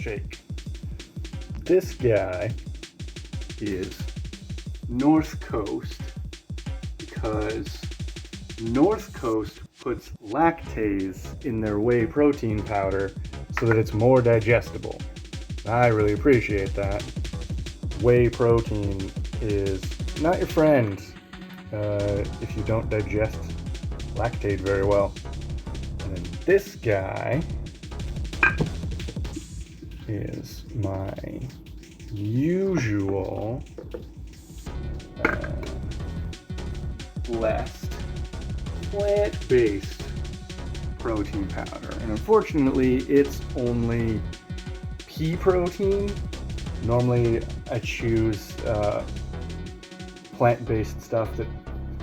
shake. This guy is North Coast because North Coast puts lactase in their whey protein powder so that it's more digestible. I really appreciate that. Whey protein is not your friend if you don't digest lactate very well. And then this guy is my usual blessed plant-based protein powder. And unfortunately, it's only pea protein. Normally, I choose plant-based stuff that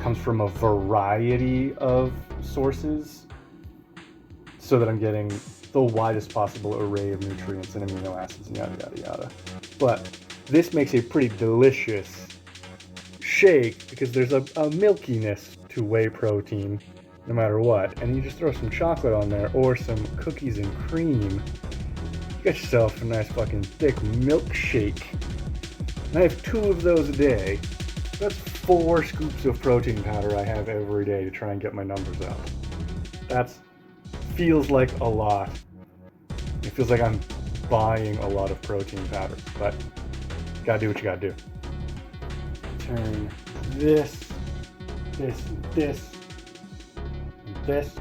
comes from a variety of sources so that I'm getting the widest possible array of nutrients and amino acids and yada yada yada. But this makes a pretty delicious shake because there's a milkiness to whey protein no matter what. And you just throw some chocolate on there or some cookies and cream. You got yourself a nice fucking thick milkshake. And I have 2 of those a day. That's 4 scoops of protein powder I have every day to try and get my numbers up. That feels like a lot. It feels like I'm buying a lot of protein powder, but gotta do what you gotta do. Turn this, and this. This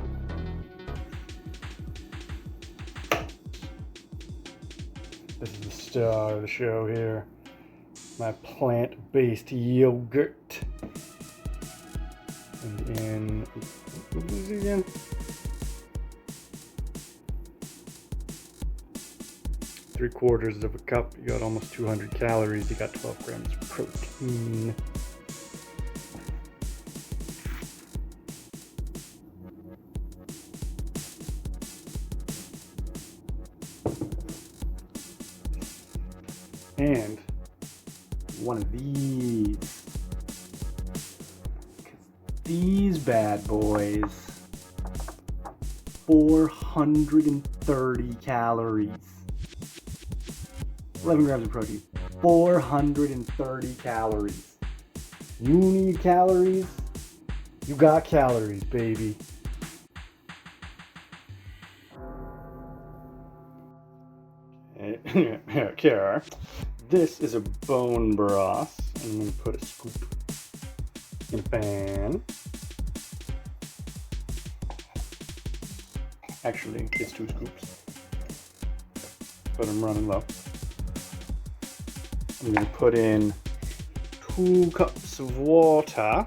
is the star of the show here. My plant-based yogurt. And in, what was it again? 3/4 of a cup, you got almost 200 calories, you got 12 grams of protein. And one of these. These bad boys, 430 calories. 11 grams of protein, 430 calories. You need calories? You got calories, baby. Okay. This is a bone broth. I'm going to put a scoop in a pan. Actually, it's 2 scoops, but I'm running low. I'm going to put in 2 cups of water.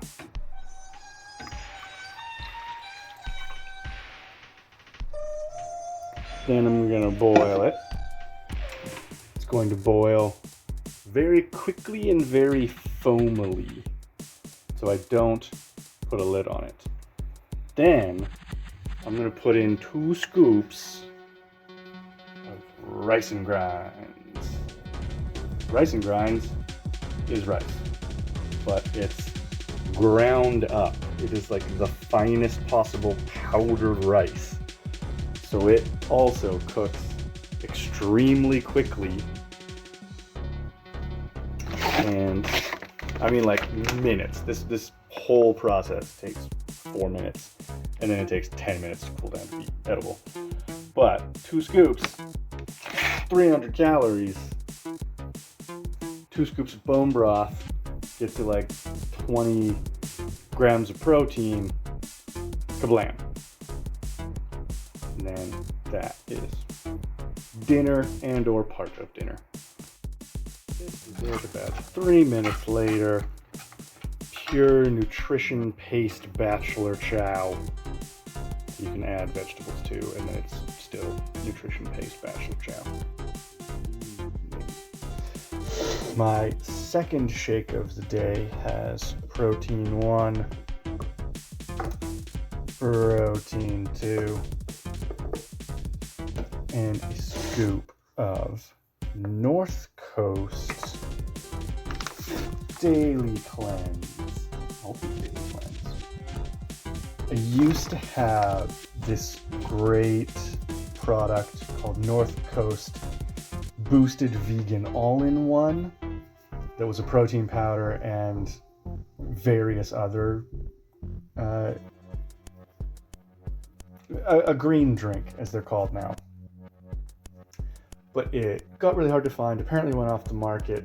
Then I'm going to boil it. It's going to boil very quickly and very foamily, so I don't put a lid on it. Then I'm going to put in 2 scoops of rice and grinds. Rice and grinds is rice, but it's ground up. It is like the finest possible powdered rice. So it also cooks extremely quickly. And I mean like minutes. This whole process takes 4 minutes, and then it takes 10 minutes to cool down to be edible. But 2 scoops, 300 calories, 2 scoops of bone broth gets you like 20 grams of protein. Kablam. And then that is dinner and or part of dinner. This is it about 3 minutes later. Pure nutrition paste bachelor chow. You can add vegetables too, and then it's still nutrition paste bachelor chow. My second shake of the day has protein 1, protein 2, and a scoop of North Coast Daily Cleanse. Daily Cleanse. I used to have this great product called North Coast boosted vegan all-in-one that was a protein powder and various other a green drink, as they're called now. But it got really hard to find. Apparently went off the market.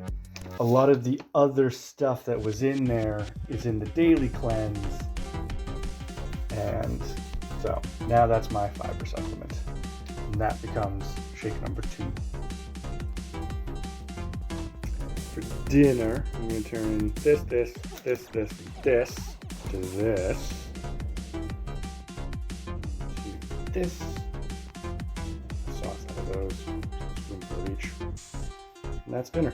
A lot of the other stuff that was in there is in the daily cleanse. And so now that's my fiber supplement. And that becomes shake number 2. For dinner, I'm going to turn this to this. Sauce out of those. Spoon for each. And that's dinner.